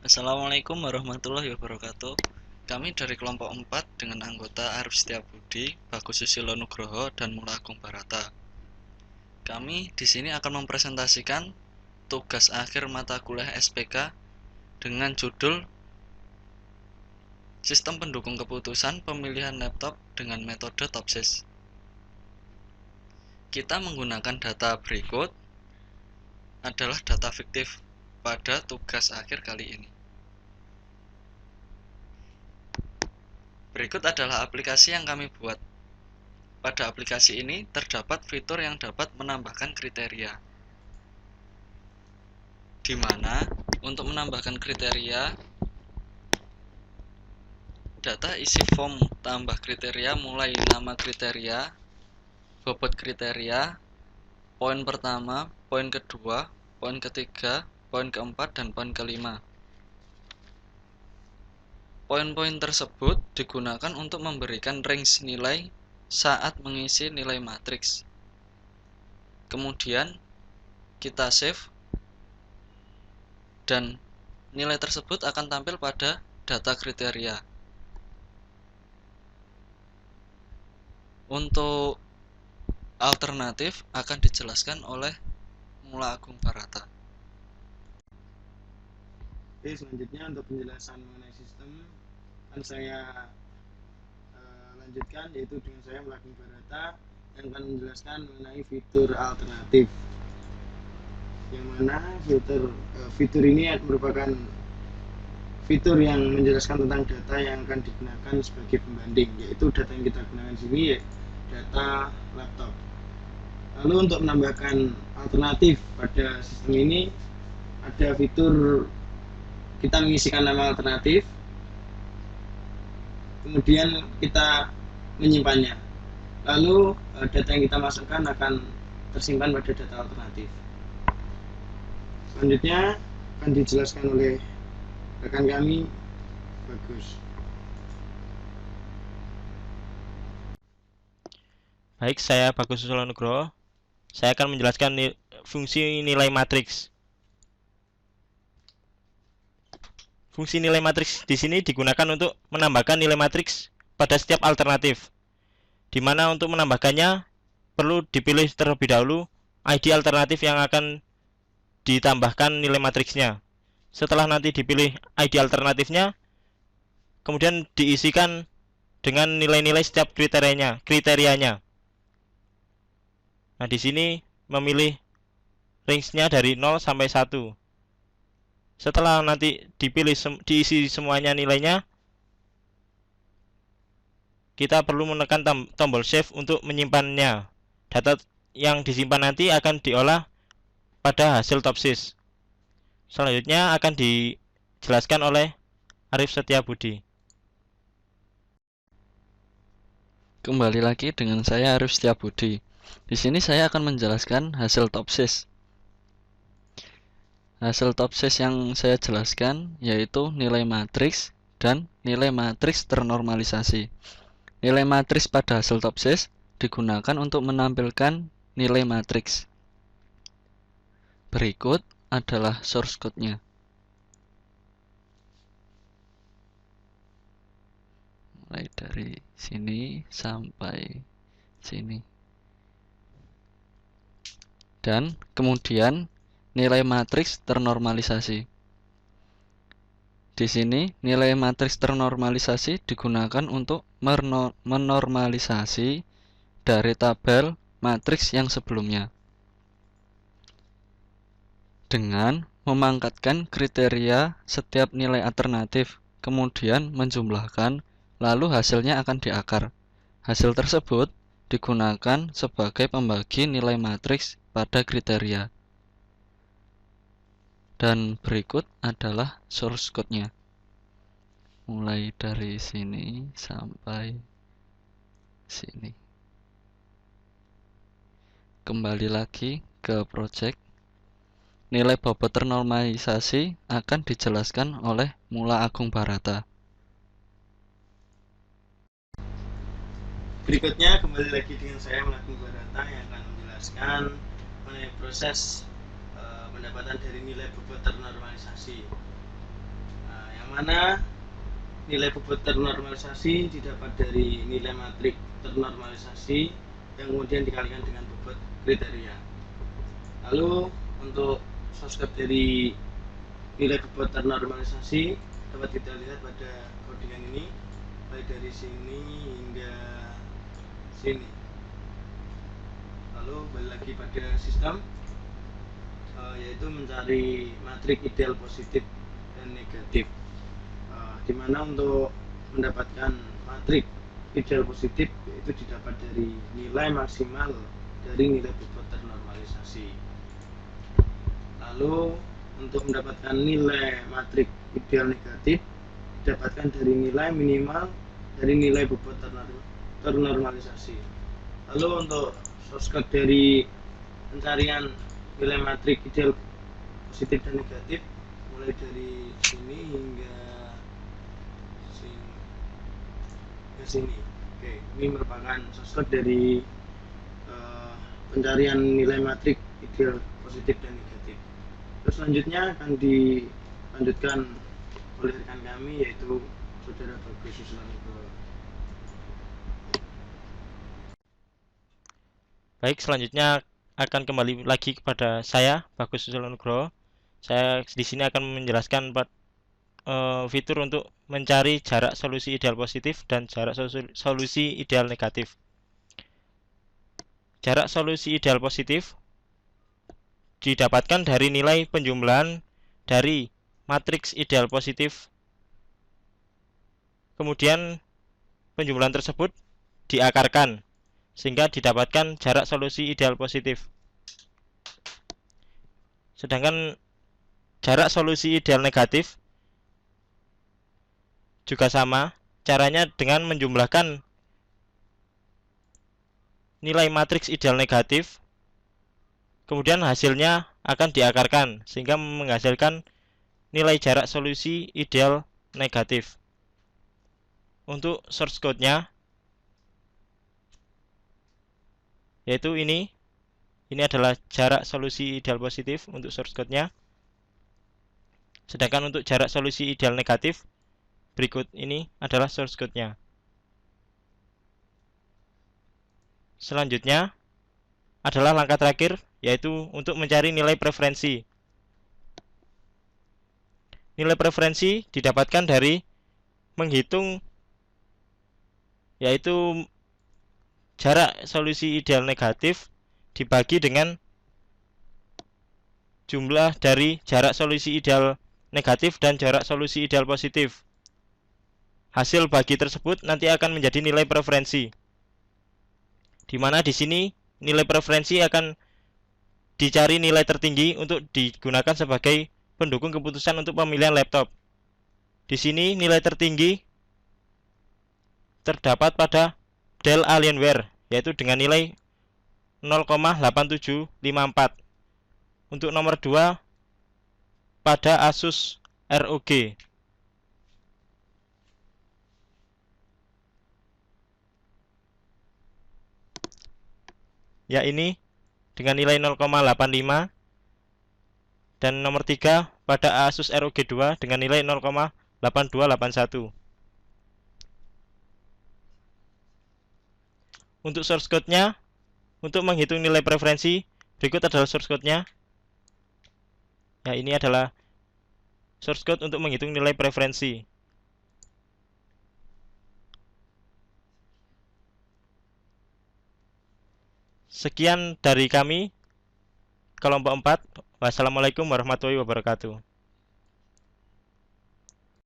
Assalamualaikum warahmatullahi wabarakatuh. Kami dari kelompok 4 dengan anggota Arif Setiabudi, Bagus Susilo Nugroho, dan Mula Agung Barata. Kami di sini akan mempresentasikan tugas akhir mata kuliah SPK dengan judul Sistem Pendukung Keputusan Pemilihan Laptop dengan Metode TOPSIS. Kita menggunakan data berikut adalah data fiktif pada tugas akhir kali ini. Berikut adalah aplikasi yang kami buat. Pada aplikasi ini terdapat fitur yang dapat menambahkan kriteria, di mana untuk menambahkan kriteria, data isi form tambah kriteria mulai nama kriteria, bobot kriteria, poin pertama, poin kedua, poin ketiga, poin keempat, dan poin kelima. Poin-poin tersebut digunakan untuk memberikan range nilai saat mengisi nilai matriks. Kemudian kita save dan nilai tersebut akan tampil pada data kriteria. Untuk alternatif akan dijelaskan oleh Mula Agung Barata. Oke, selanjutnya untuk penjelasan mengenai sistem akan saya lanjutkan, yaitu dengan saya Mula Agung Barata yang akan menjelaskan mengenai fitur alternatif, yang mana fitur ini merupakan fitur yang menjelaskan tentang data yang akan digunakan sebagai pembanding, yaitu data yang kita gunakan di sini data laptop. Lalu untuk menambahkan alternatif pada sistem ini ada fitur kita mengisikan nama alternatif, kemudian kita menyimpannya, lalu data yang kita masukkan akan tersimpan pada data alternatif. Selanjutnya akan dijelaskan oleh rekan kami, Bagus. Baik, saya Bagus Susilo Nugroho. Saya akan menjelaskan fungsi nilai matriks. Fungsi nilai matriks di sini digunakan untuk menambahkan nilai matriks pada setiap alternatif. Di mana untuk menambahkannya perlu dipilih terlebih dahulu ID alternatif yang akan ditambahkan nilai matriksnya. Setelah nanti dipilih ID alternatifnya, kemudian diisikan dengan nilai-nilai setiap kriterianya. Nah, di sini memilih range-nya dari 0 sampai 1. Setelah nanti diisi semuanya nilainya, kita perlu menekan tombol save untuk menyimpannya. Data yang disimpan nanti akan diolah pada hasil TOPSIS. Selanjutnya akan dijelaskan oleh Arif Setiabudi. Kembali lagi dengan saya Arif Setiabudi. Di sini saya akan menjelaskan hasil TOPSIS. Hasil TOPSIS yang saya jelaskan yaitu nilai matriks dan nilai matriks ternormalisasi. Nilai matriks pada hasil TOPSIS digunakan untuk menampilkan nilai matriks. Berikut adalah source code-nya. Mulai dari sini sampai sini. Dan kemudian nilai matriks ternormalisasi. Di sini nilai matriks ternormalisasi digunakan untuk menormalisasi dari tabel matriks yang sebelumnya dengan memangkatkan kriteria setiap nilai alternatif, kemudian menjumlahkan, lalu hasilnya akan diakar. Hasil tersebut digunakan sebagai pembagi nilai matriks pada kriteria. Dan berikut adalah source code-nya. Mulai dari sini sampai sini. Kembali lagi ke project. Nilai bobot ternormalisasi akan dijelaskan oleh Mula Agung Barata. Berikutnya kembali lagi dengan saya Mula Agung Barata yang akan menjelaskan mengenai proses pendapatan dari nilai bobot ternormalisasi. mana nilai bobot ternormalisasi didapat dari nilai matrik ternormalisasi yang kemudian dikalikan dengan bobot kriteria. Lalu untuk shortcut dari nilai bobot ternormalisasi dapat kita lihat pada codingan ini, baik dari sini hingga sini. Lalu balik lagi pada sistem, yaitu mencari matrik ideal positif dan negatif, di mana untuk mendapatkan matrik ideal positif itu didapat dari nilai maksimal dari nilai bobot ternormalisasi. Lalu untuk mendapatkan nilai matrik ideal negatif didapatkan dari nilai minimal dari nilai bobot ternormalisasi. Lalu untuk shortcut dari pencarian nilai matrik ideal positif dan negatif mulai dari sini hingga sini. Oke, ini merupakan shortcut dari pencarian nilai matrik ideal positif dan negatif. Terus selanjutnya akan dilanjutkan oleh rekan kami, yaitu saudara Bagus Susilo. Baik, selanjutnya akan kembali lagi kepada saya, Bagus Susilo Nugroho. Saya di sini akan menjelaskan fitur untuk mencari jarak solusi ideal positif dan jarak solusi ideal negatif. Jarak solusi ideal positif didapatkan dari nilai penjumlahan dari matriks ideal positif. Kemudian penjumlahan tersebut diakarkan sehingga didapatkan jarak solusi ideal positif. Sedangkan jarak solusi ideal negatif juga sama, caranya dengan menjumlahkan nilai matriks ideal negatif, kemudian hasilnya akan diakarkan sehingga menghasilkan nilai jarak solusi ideal negatif. Untuk source code-nya yaitu ini adalah jarak solusi ideal positif untuk source code-nya. Sedangkan untuk jarak solusi ideal negatif berikut ini adalah source code-nya. Selanjutnya adalah langkah terakhir, yaitu untuk mencari nilai preferensi. Nilai preferensi didapatkan dari menghitung, yaitu jarak solusi ideal negatif dibagi dengan jumlah dari jarak solusi ideal negatif dan jarak solusi ideal positif. Hasil bagi tersebut nanti akan menjadi nilai preferensi, di mana di sini nilai preferensi akan dicari nilai tertinggi untuk digunakan sebagai pendukung keputusan untuk pemilihan laptop. Di sini nilai tertinggi terdapat pada Dell Alienware, yaitu dengan nilai 0,8754. Untuk nomor 2 pada Asus ROG. Ya, ini dengan nilai 0,85, dan nomor 3 pada Asus ROG 2 dengan nilai 0,8281. Untuk source code-nya, untuk menghitung nilai preferensi, berikut adalah source code-nya. Ya, ini adalah source code untuk menghitung nilai preferensi. Sekian dari kami, kelompok 4. Wassalamualaikum warahmatullahi wabarakatuh.